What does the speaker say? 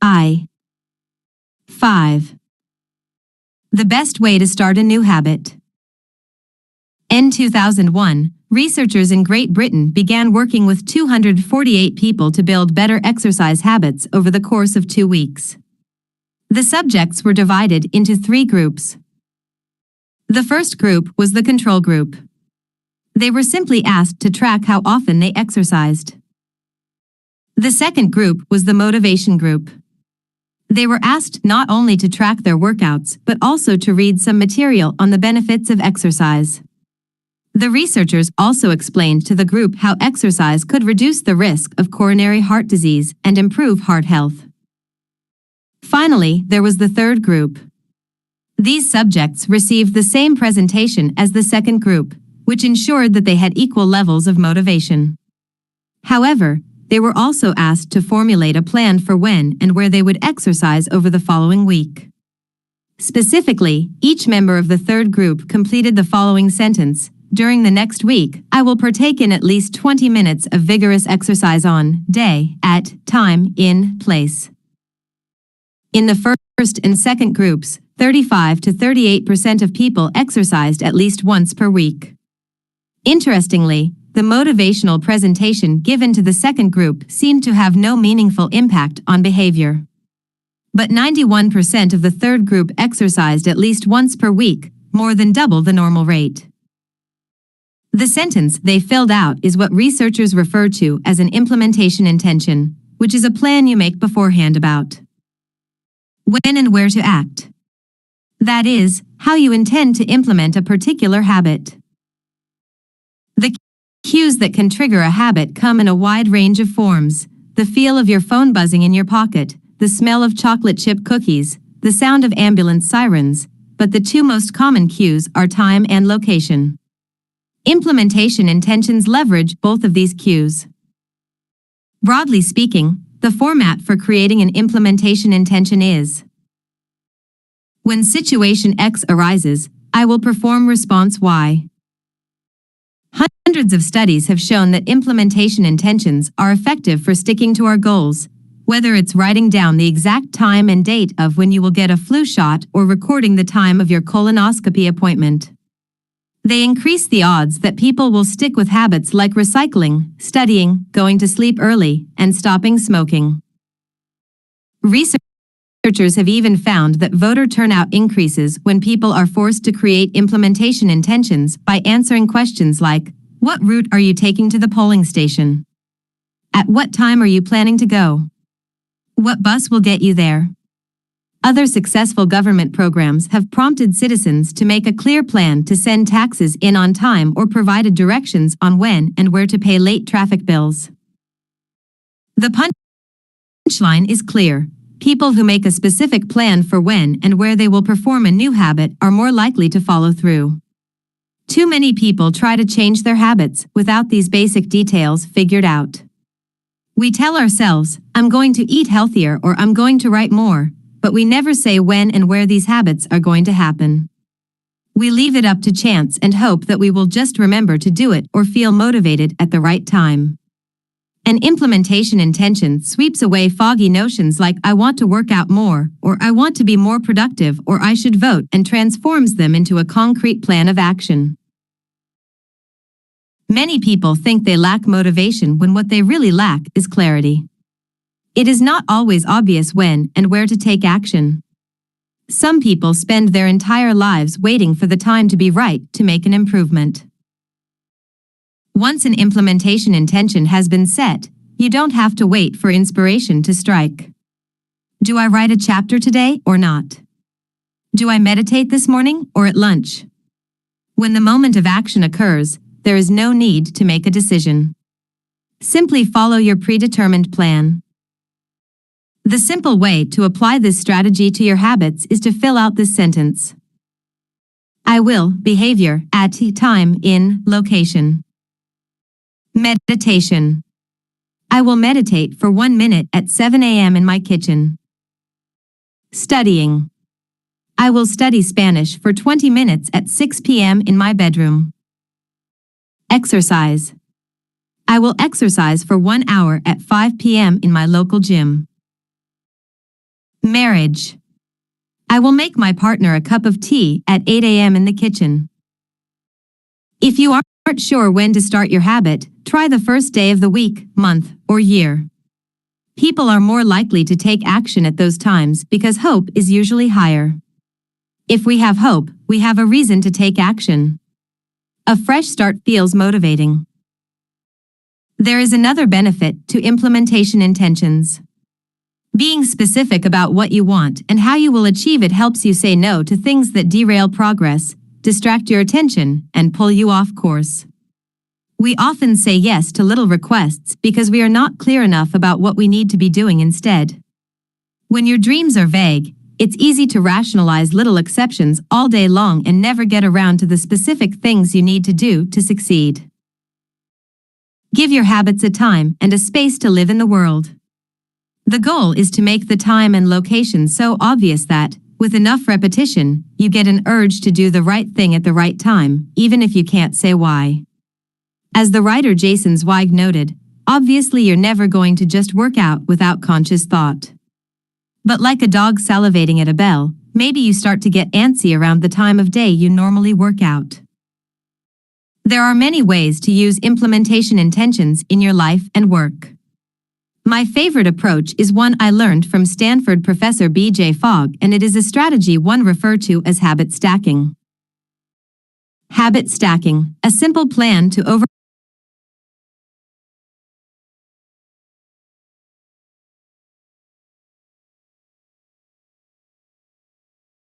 I. 5. The best way to start a new habit. In 2001, researchers in Great Britain began working with 248 people to build better exercise habits over the course of 2 weeks. The subjects were divided into 3 groups. The first group was the control group. They were simply asked to track how often they exercised. The second group was the motivation group. They were asked not only to track their workouts but also to read some material on the benefits of exercise. The researchers also explained to the group how exercise could reduce the risk of coronary heart disease and improve heart health. Finally, there was the third group. These subjects received the same presentation as the second group, which ensured that they had equal levels of motivation. However, they were also asked to formulate a plan for when and where they would exercise over the following week. Specifically, each member of the third group completed the following sentence: "During the next week, I will partake in at least 20 minutes of vigorous exercise on day, at, time, in, place." In the first and second groups, 35 to 38% of people exercised at least once per week. Interestingly, the motivational presentation given to the second group seemed to have no meaningful impact on behavior. But 91% of the third group exercised at least once per week, more than double the normal rate. The sentence they filled out is what researchers refer to as an implementation intention, which is a plan you make beforehand about when and where to act. That is, how you intend to implement a particular habit. The cues that can trigger a habit come in a wide range of forms: the feel of your phone buzzing in your pocket, the smell of chocolate chip cookies, the sound of ambulance sirens, but the 2 most common cues are time and location. Implementation intentions leverage both of these cues. Broadly speaking, the format for creating an implementation intention is: when situation X arises, I will perform response Y. Hundreds of studies have shown that implementation intentions are effective for sticking to our goals, whether it's writing down the exact time and date of when you will get a flu shot or recording the time of your colonoscopy appointment. They increase the odds that people will stick with habits like recycling, studying, going to sleep early, and stopping smoking. Researchers have even found that voter turnout increases when people are forced to create implementation intentions by answering questions like, "What route are you taking to the polling station? At what time are you planning to go? What bus will get you there?" Other successful government programs have prompted citizens to make a clear plan to send taxes in on time or provided directions on when and where to pay late traffic bills. The punchline is clear. People who make a specific plan for when and where they will perform a new habit are more likely to follow through. Too many people try to change their habits without these basic details figured out. We tell ourselves, "I'm going to eat healthier" or "I'm going to write more," but we never say when and where these habits are going to happen. We leave it up to chance and hope that we will just remember to do it or feel motivated at the right time. An implementation intention sweeps away foggy notions like "I want to work out more," or "I want to be more productive," or "I should vote," and transforms them into a concrete plan of action. Many people think they lack motivation when what they really lack is clarity. It is not always obvious when and where to take action. Some people spend their entire lives waiting for the time to be right to make an improvement. Once an implementation intention has been set, you don't have to wait for inspiration to strike. Do I write a chapter today or not? Do I meditate this morning or at lunch? When the moment of action occurs, there is no need to make a decision. Simply follow your predetermined plan. The simple way to apply this strategy to your habits is to fill out this sentence. I will, behavior, at, time, in, location. Meditation. I will meditate for 1 minute at 7 a.m. in my kitchen. Studying. I will study Spanish for 20 minutes at 6 p.m. in my bedroom. Exercise. I will exercise for 1 hour at 5 p.m. in my local gym. Marriage. I will make my partner a cup of tea at 8 a.m. in the kitchen. If you aren't sure when to start your habit, try the first day of the week, month, or year. People are more likely to take action at those times because hope is usually higher. If we have hope, we have a reason to take action. A fresh start feels motivating. There is another benefit to implementation intentions. Being specific about what you want and how you will achieve it helps you say no to things that derail progress, distract your attention, and pull you off course. We often say yes to little requests because we are not clear enough about what we need to be doing instead. When your dreams are vague, it's easy to rationalize little exceptions all day long and never get around to the specific things you need to do to succeed. Give your habits a time and a space to live in the world. The goal is to make the time and location so obvious that, with enough repetition, you get an urge to do the right thing at the right time, even if you can't say why. As the writer Jason Zweig noted, obviously you're never going to just work out without conscious thought. But like a dog salivating at a bell, maybe you start to get antsy around the time of day you normally work out. There are many ways to use implementation intentions in your life and work. My favorite approach is one I learned from Stanford professor B.J. Fogg, and it is a strategy one referred to as habit stacking. Habit stacking, a simple plan to